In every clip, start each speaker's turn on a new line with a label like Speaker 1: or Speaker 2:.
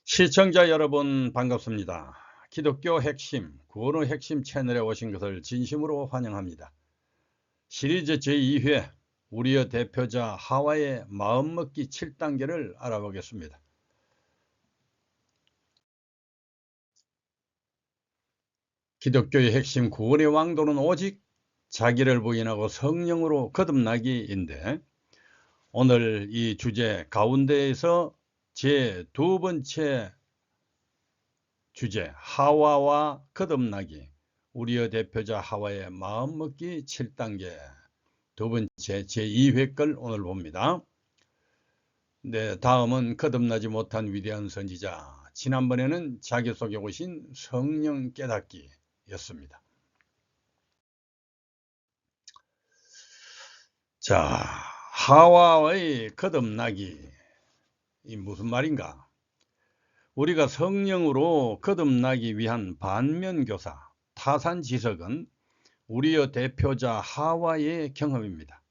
Speaker 1: 시청자 여러분 반갑습니다. 기독교 핵심, 구원의 핵심 채널에 오신 것을 진심으로 환영합니다. 시리즈 제2회 우리의 대표자 하와의 마음먹기 7단계를 알아보겠습니다. 기독교의 핵심 구원의 왕도는 오직 자기를 부인하고 성령으로 거듭나기인데, 오늘 이 주제 가운데에서 제 두 번째 주제 하와와 거듭나기, 우리의 대표자 하와의 마음먹기 7단계 두 번째 제2회 걸 오늘 봅니다. 네, 다음은 거듭나지 못한 위대한 선지자, 지난번에는 자기 속에 오신 성령 깨닫기 였습니다. 자, 하와의 거듭나기, 이 무슨 말인가? 우리가 성령으로 거듭나기 위한 반면교사, 타산지석은 우리의 대표자 하와의 경험입니다.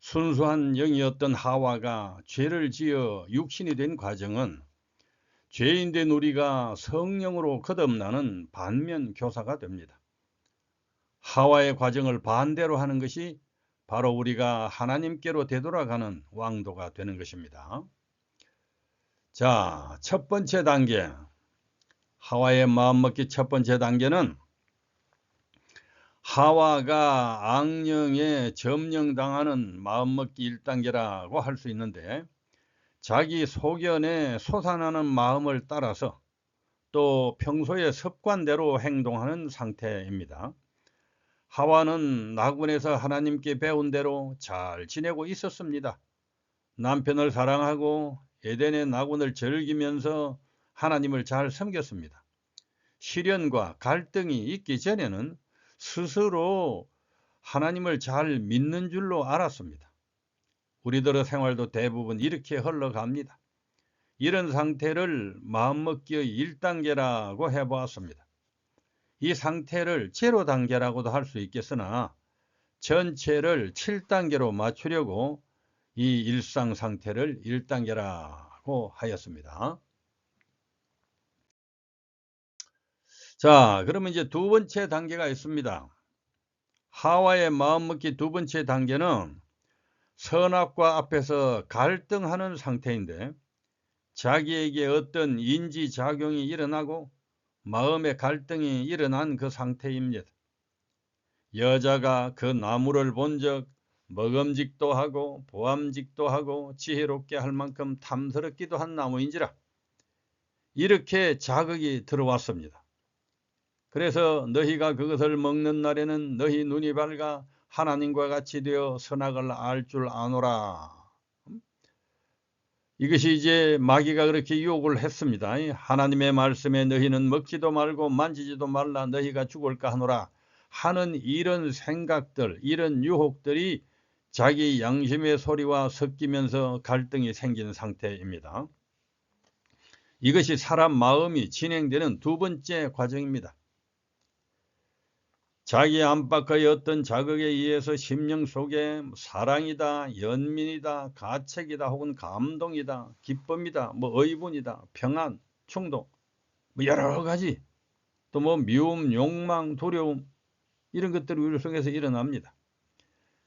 Speaker 1: 순수한 영이었던 하와가 죄를 지어 육신이 된 과정은 죄인된 우리가 성령으로 거듭나는 반면교사가 됩니다. 하와의 과정을 반대로 하는 것이 바로 우리가 하나님께로 되돌아가는 왕도가 되는 것입니다. 자, 첫 번째 단계, 하와의 마음먹기 첫 번째 단계는 하와가 악령에 점령당하는 마음먹기 1단계라고 할 수 있는데, 자기 소견에 솟아나는 마음을 따라서 또 평소의 습관대로 행동하는 상태입니다. 하와는 낙원에서 하나님께 배운 대로 잘 지내고 있었습니다. 남편을 사랑하고 에덴의 낙원을 즐기면서 하나님을 잘 섬겼습니다. 시련과 갈등이 있기 전에는 스스로 하나님을 잘 믿는 줄로 알았습니다. 우리들의 생활도 대부분 이렇게 흘러갑니다. 이런 상태를 마음먹기의 1단계라고 해보았습니다. 이 상태를 제로 단계라고도 할 수 있겠으나 전체를 7단계로 맞추려고 이 일상 상태를 1단계라고 하였습니다. 자, 그러면 이제 두 번째 단계가 있습니다. 하와의 마음먹기 두 번째 단계는 선악과 앞에서 갈등하는 상태인데, 자기에게 어떤 인지작용이 일어나고 마음의 갈등이 일어난 그 상태입니다. 여자가 그 나무를 본 적 먹음직도 하고 보암직도 하고 지혜롭게 할 만큼 탐스럽기도 한 나무인지라, 이렇게 자극이 들어왔습니다. 그래서 너희가 그것을 먹는 날에는 너희 눈이 밝아 하나님과 같이 되어 선악을 알 줄 아노라. 이것이 이제 마귀가 그렇게 유혹을 했습니다. 하나님의 말씀에 너희는 먹지도 말고 만지지도 말라, 너희가 죽을까 하노라 하는 이런 생각들, 이런 유혹들이 자기 양심의 소리와 섞이면서 갈등이 생긴 상태입니다. 이것이 사람 마음이 진행되는 두 번째 과정입니다. 자기 안팎의 어떤 자극에 의해서 심령 속에 사랑이다, 연민이다, 가책이다, 혹은 감동이다, 기쁨이다, 의분이다, 평안, 충동, 여러 가지, 또 미움, 욕망, 두려움, 이런 것들이 우리 속에서 일어납니다.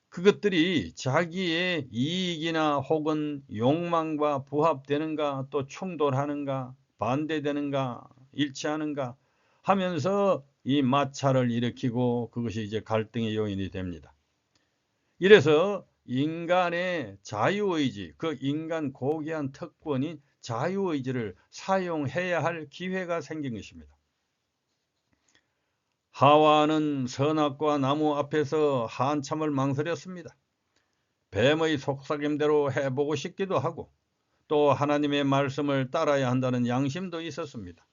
Speaker 1: 그것들이 자기의 이익이나 혹은 욕망과 부합되는가, 또 충돌하는가, 반대되는가, 일치하는가 하면서 이 마찰을 일으키고, 그것이 이제 갈등의 요인이 됩니다. 이래서 인간의 자유의지, 그 인간 고귀한 특권인 자유의지를 사용해야 할 기회가 생긴 것입니다. 하와는 선악과 나무 앞에서 한참을 망설였습니다. 뱀의 속삭임대로 해보고 싶기도 하고, 또 하나님의 말씀을 따라야 한다는 양심도 있었습니다.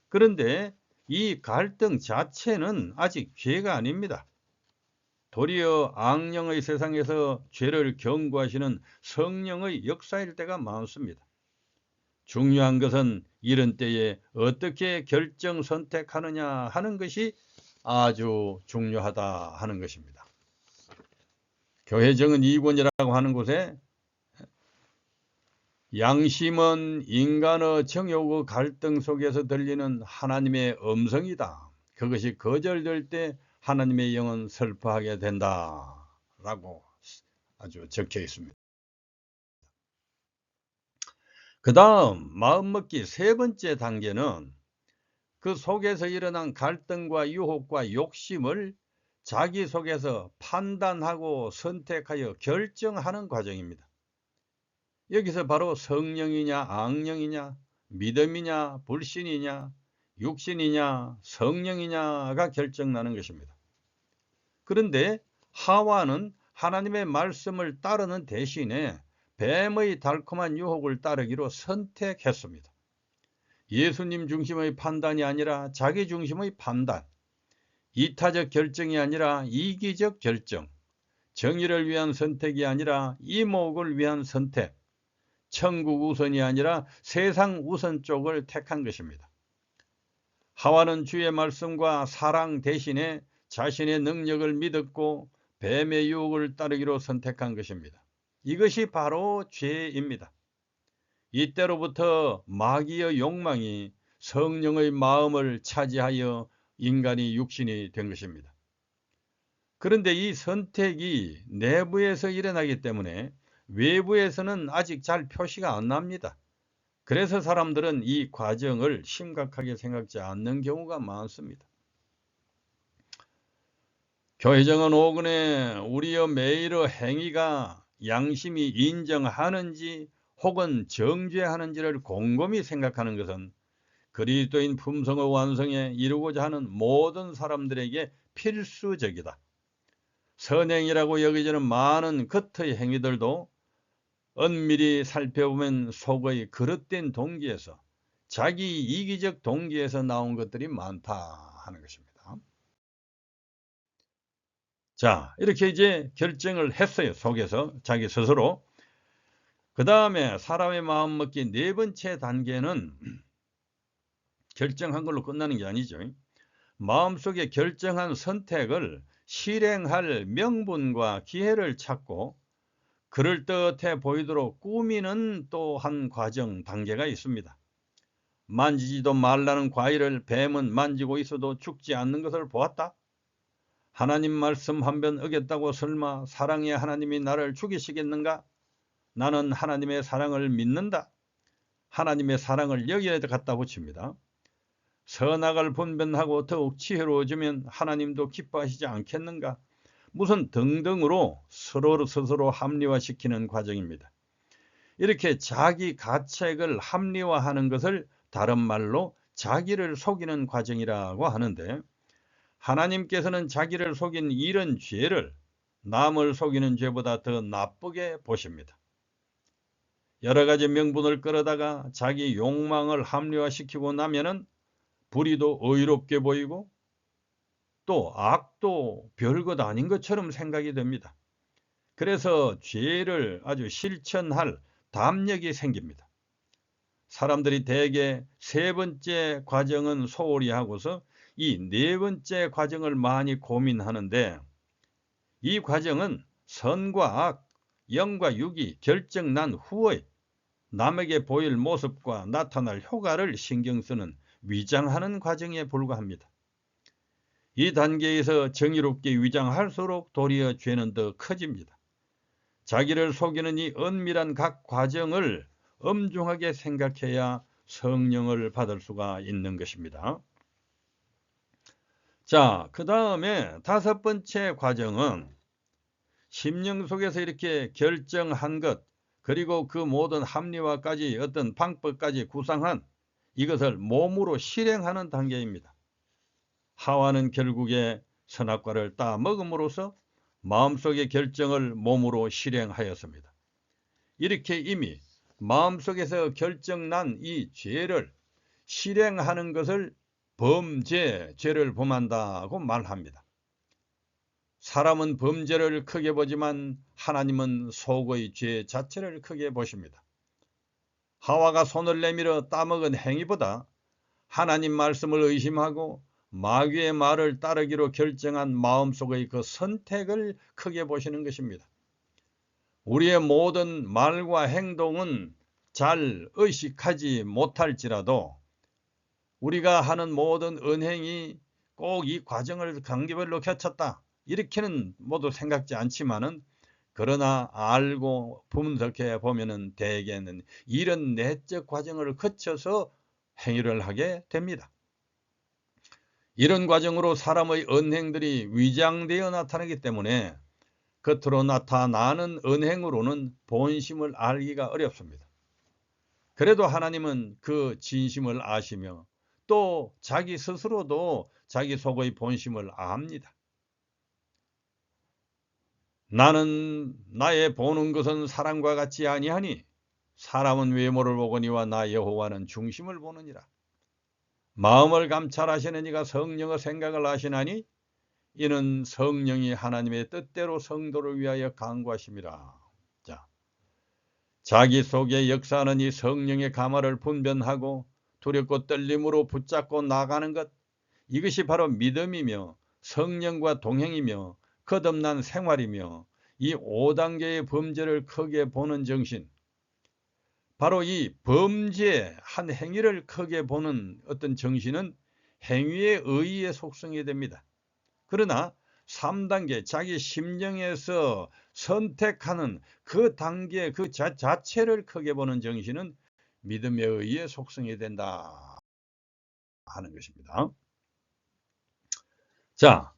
Speaker 1: 그런데 이 갈등 자체는 아직 죄가 아닙니다. 도리어 악령의 세상에서 죄를 경고하시는 성령의 역사일 때가 많습니다. 중요한 것은 이런 때에 어떻게 결정 선택하느냐 하는 것이 아주 중요하다 하는 것입니다. 교회정은 2권이라고 하는 곳에 양심은 인간의 정욕의 갈등 속에서 들리는 하나님의 음성이다. 그것이 거절될 때 하나님의 영은 슬퍼하게 된다. 라고 아주 적혀 있습니다. 그 다음 마음먹기 세 번째 단계는 그 속에서 일어난 갈등과 유혹과 욕심을 자기 속에서 판단하고 선택하여 결정하는 과정입니다. 여기서 바로 성령이냐 악령이냐, 믿음이냐 불신이냐, 육신이냐 성령이냐가 결정나는 것입니다. 그런데 하와는 하나님의 말씀을 따르는 대신에 뱀의 달콤한 유혹을 따르기로 선택했습니다. 예수님 중심의 판단이 아니라 자기 중심의 판단, 이타적 결정이 아니라 이기적 결정, 정의를 위한 선택이 아니라 이목을 위한 선택, 천국 우선이 아니라 세상 우선 쪽을 택한 것입니다. 하와는 주의 말씀과 사랑 대신에 자신의 능력을 믿었고 뱀의 유혹을 따르기로 선택한 것입니다. 이것이 바로 죄입니다. 이때로부터 마귀의 욕망이 성령의 마음을 차지하여 인간이 육신이 된 것입니다. 그런데 이 선택이 내부에서 일어나기 때문에 외부에서는 아직 잘 표시가 안 납니다. 그래서 사람들은 이 과정을 심각하게 생각지 않는 경우가 많습니다. 교회정은 5권에 우리의 매일의 행위가 양심이 인정하는지 혹은 정죄하는지를 곰곰이 생각하는 것은 그리스도인 품성의 완성에 이루고자 하는 모든 사람들에게 필수적이다. 선행이라고 여겨지는 많은 겉의 행위들도 은밀히 살펴보면 속의 그릇된 동기에서 자기 이기적 동기에서 나온 것들이 많다 하는 것입니다. 자, 이렇게 이제 결정을 했어요. 속에서 자기 스스로. 그 다음에 사람의 마음 먹기 네 번째 단계는 결정한 걸로 끝나는 게 아니죠. 마음속에 결정한 선택을 실행할 명분과 기회를 찾고 그럴듯해 보이도록 꾸미는 또 한 과정 단계가 있습니다. 만지지도 말라는 과일을 뱀은 만지고 있어도 죽지 않는 것을 보았다. 하나님 말씀 한 번 어겼다고 설마 사랑의 하나님이 나를 죽이시겠는가? 나는 하나님의 사랑을 믿는다. 하나님의 사랑을 여기에 갖다 붙입니다. 선악을 분별하고 더욱 지혜로워지면 하나님도 기뻐하시지 않겠는가? 무슨 등등으로 서로 스스로 합리화시키는 과정입니다. 이렇게 자기 가책을 합리화하는 것을 다른 말로 자기를 속이는 과정이라고 하는데 하나님께서는 자기를 속인 이런 죄를 남을 속이는 죄보다 더 나쁘게 보십니다. 여러 가지 명분을 끌어다가 자기 욕망을 합리화시키고 나면은 불의도 의롭게 보이고 또 악도 별것 아닌 것처럼 생각이 됩니다. 그래서 죄를 아주 실천할 담력이 생깁니다. 사람들이 대개 세 번째 과정은 소홀히 하고서 이 네 번째 과정을 많이 고민하는데 이 과정은 선과 악, 영과 육이 결정난 후에 남에게 보일 모습과 나타날 효과를 신경 쓰는 위장하는 과정에 불과합니다. 이 단계에서 정의롭게 위장할수록 도리어 죄는 더 커집니다. 자기를 속이는 이 은밀한 각 과정을 엄중하게 생각해야 성령을 받을 수가 있는 것입니다. 자, 그 다음에 다섯 번째 과정은 심령 속에서 이렇게 결정한 것, 그리고 그 모든 합리화까지 어떤 방법까지 구상한 이것을 몸으로 실행하는 단계입니다. 하와는 결국에 선악과를 따 먹음으로써 마음속의 결정을 몸으로 실행하였습니다. 이렇게 이미 마음속에서 결정난 이 죄를 실행하는 것을 범죄, 죄를 범한다고 말합니다. 사람은 범죄를 크게 보지만 하나님은 속의 죄 자체를 크게 보십니다. 하와가 손을 내밀어 따먹은 행위보다 하나님 말씀을 의심하고 마귀의 말을 따르기로 결정한 마음속의 그 선택을 크게 보시는 것입니다. 우리의 모든 말과 행동은 잘 의식하지 못할지라도 우리가 하는 모든 은행이 꼭 이 과정을 단계별로 거쳤다 이렇게는 모두 생각지 않지만은, 그러나 알고 분석해 보면은 대개는 이런 내적 과정을 거쳐서 행위를 하게 됩니다. 이런 과정으로 사람의 언행들이 위장되어 나타나기 때문에 겉으로 나타나는 언행으로는 본심을 알기가 어렵습니다. 그래도 하나님은 그 진심을 아시며 또 자기 스스로도 자기 속의 본심을 압니다. 나는 나의 보는 것은 사람과 같지 아니하니 사람은 외모를 보거니와 나 여호와는 중심을 보느니라. 마음을 감찰하시는 이가 성령의 생각을 아시나니 이는 성령이 하나님의 뜻대로 성도를 위하여 간구하심이라. 자, 자기 속에 역사하는 이 성령의 감화를 분별하고 두렵고 떨림으로 붙잡고 나가는 것, 이것이 바로 믿음이며 성령과 동행이며 거듭난 생활이며 이 5단계의 범죄를 크게 보는 정신, 바로 이 범죄 한 행위를 크게 보는 어떤 정신은 행위의 의의의 속성이 됩니다. 그러나 3단계 자기 심령에서 선택하는 그 단계 그 자체를 크게 보는 정신은 믿음에 의해 속성이 된다 하는 것입니다. 자,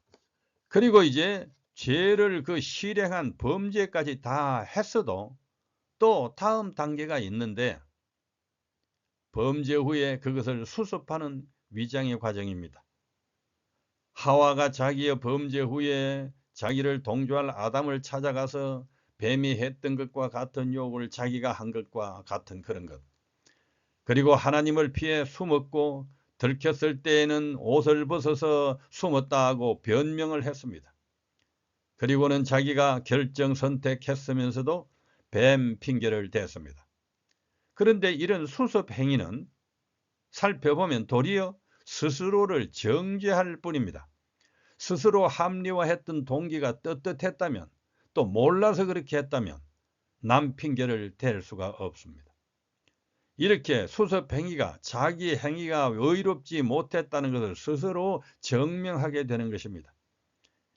Speaker 1: 그리고 이제 죄를 그 실행한 범죄까지 다 했어도 또 다음 단계가 있는데, 범죄 후에 그것을 수습하는 위장의 과정입니다. 하와가 자기의 범죄 후에 자기를 동조할 아담을 찾아가서 뱀이 했던 것과 같은 유혹을 자기가 한 것과 같은 그런 것, 그리고 하나님을 피해 숨었고 들켰을 때에는 옷을 벗어서 숨었다 하고 변명을 했습니다. 그리고는 자기가 결정 선택했으면서도 뱀 핑계를 댔습니다. 그런데 이런 수습 행위는 살펴보면 도리어 스스로를 정죄할 뿐입니다. 스스로 합리화했던 동기가 떳떳했다면, 또 몰라서 그렇게 했다면 남 핑계를 댈 수가 없습니다. 이렇게 수습 행위가 자기 행위가 의롭지 못했다는 것을 스스로 증명하게 되는 것입니다.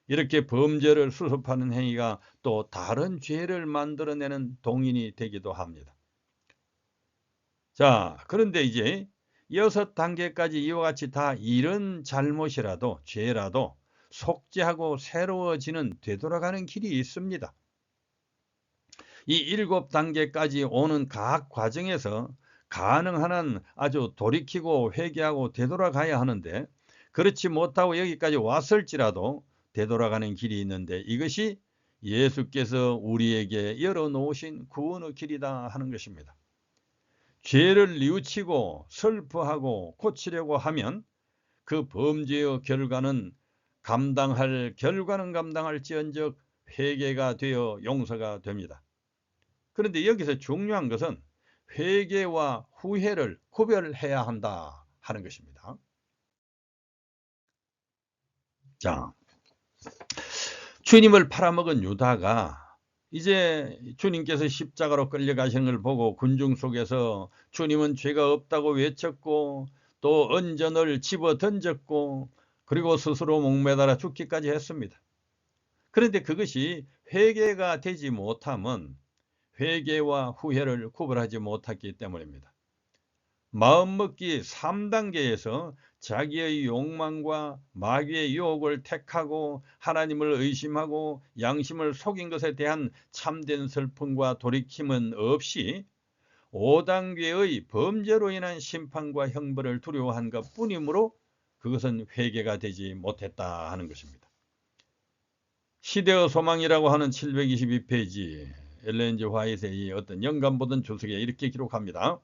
Speaker 1: 이렇게 범죄를 수습하는 행위가 또 다른 죄를 만들어내는 동인이 되기도 합니다. 자, 그런데 이제 6단계까지 이와 같이 다 이런 잘못이라도 죄라도 속죄하고 새로워지는 되돌아가는 길이 있습니다. 이 7단계까지 오는 각 과정에서 가능한 한 아주 돌이키고 회개하고 되돌아가야 하는데, 그렇지 못하고 여기까지 왔을지라도 되돌아가는 길이 있는데, 이것이 예수께서 우리에게 열어놓으신 구원의 길이다 하는 것입니다. 죄를 뉘우치고 슬퍼하고 고치려고 하면 그 범죄의 결과는 감당할지언정 회개가 되어 용서가 됩니다. 그런데 여기서 중요한 것은 회개와 후회를 구별해야 한다 하는 것입니다. 자, 주님을 팔아먹은 유다가 이제 주님께서 십자가로 끌려가시는 걸 보고 군중 속에서 주님은 죄가 없다고 외쳤고 또 은전을 집어 던졌고 그리고 스스로 목매달아 죽기까지 했습니다. 그런데 그것이 회개가 되지 못함은 회개와 후회를 구별하지 못했기 때문입니다. 마음먹기 3단계에서 자기의 욕망과 마귀의 유혹을 택하고 하나님을 의심하고 양심을 속인 것에 대한 참된 슬픔과 돌이킴은 없이 5단계의 범죄로 인한 심판과 형벌을 두려워한 것뿐이므로 그것은 회개가 되지 못했다 하는 것입니다. 시대의 소망이라고 하는 722페이지 엘렌 G 화이트의 어떤 영감 보던 주석에 이렇게 기록합니다.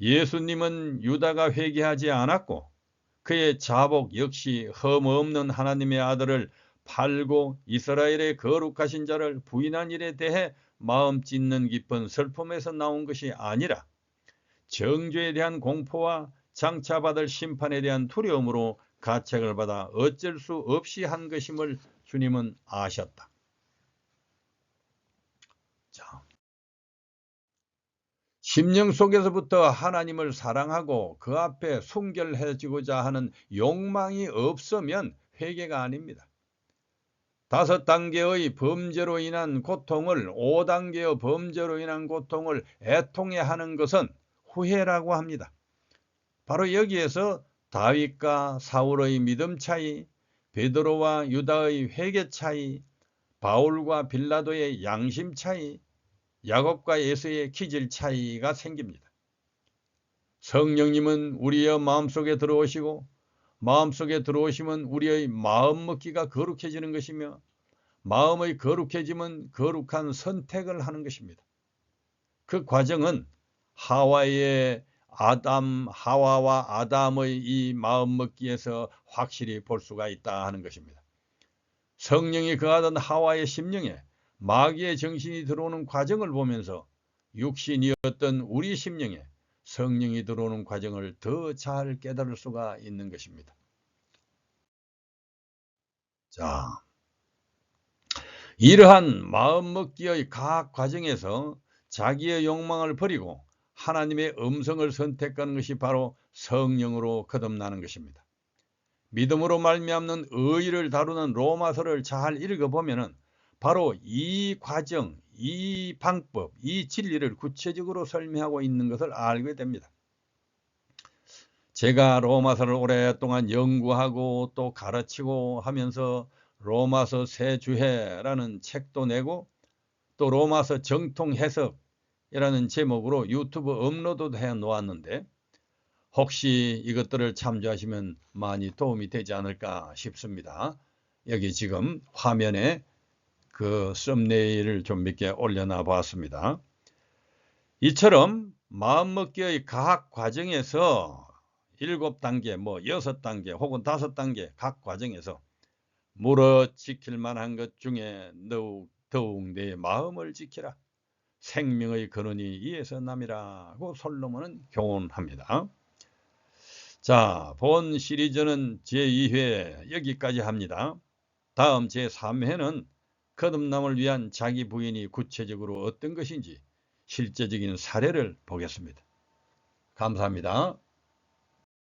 Speaker 1: 예수님은 유다가 회개하지 않았고 그의 자복 역시 흠없는 하나님의 아들을 팔고 이스라엘의 거룩하신 자를 부인한 일에 대해 마음 찢는 깊은 슬픔에서 나온 것이 아니라 정죄에 대한 공포와 장차 받을 심판에 대한 두려움으로 가책을 받아 어쩔 수 없이 한 것임을 주님은 아셨다. 자, 심령 속에서부터 하나님을 사랑하고 그 앞에 순결해지고자 하는 욕망이 없으면 회개가 아닙니다. 5단계의 범죄로 인한 고통을 5단계의 범죄로 인한 고통을 애통해하는 것은 후회라고 합니다. 바로 여기에서 다윗과 사울의 믿음 차이, 베드로와 유다의 회개 차이, 바울과 빌라도의 양심 차이, 야곱과 예수의 기질 차이가 생깁니다. 성령님은 우리의 마음속에 들어오시고 마음속에 들어오시면 우리의 마음 먹기가 거룩해지는 것이며 마음의 거룩해짐은 거룩한 선택을 하는 것입니다. 그 과정은 하와와 아담의 이 마음 먹기에서 확실히 볼 수가 있다 하는 것입니다. 성령이 거하던 하와의 심령에 마귀의 정신이 들어오는 과정을 보면서 육신이었던 우리 심령에 성령이 들어오는 과정을 더 잘 깨달을 수가 있는 것입니다. 자, 이러한 마음먹기의 각 과정에서 자기의 욕망을 버리고 하나님의 음성을 선택하는 것이 바로 성령으로 거듭나는 것입니다. 믿음으로 말미암는 의의를 다루는 로마서를 잘 읽어보면 바로 이 과정, 이 방법, 이 진리를 구체적으로 설명하고 있는 것을 알게 됩니다. 제가 로마서를 오랫동안 연구하고 또 가르치고 하면서 로마서 새 주해라는 책도 내고 또 로마서 정통 해석이라는 제목으로 유튜브 업로드도 해 놓았는데 혹시 이것들을 참조하시면 많이 도움이 되지 않을까 싶습니다. 여기 지금 화면에 그 썸네일을 좀 몇 개 올려놔 봤습니다. 이처럼 마음먹기의 각 과정에서 7단계, 6단계 혹은 5단계 각 과정에서 물어 지킬 만한 것 중에 더욱 내 마음을 지키라. 생명의 근원이 이에서 남이라고 솔로몬은 교훈합니다. 자, 본 시리즈는 제2회 여기까지 합니다. 다음 제3회는 거듭남을 위한 자기 부인이 구체적으로 어떤 것인지 실제적인 사례를 보겠습니다. 감사합니다.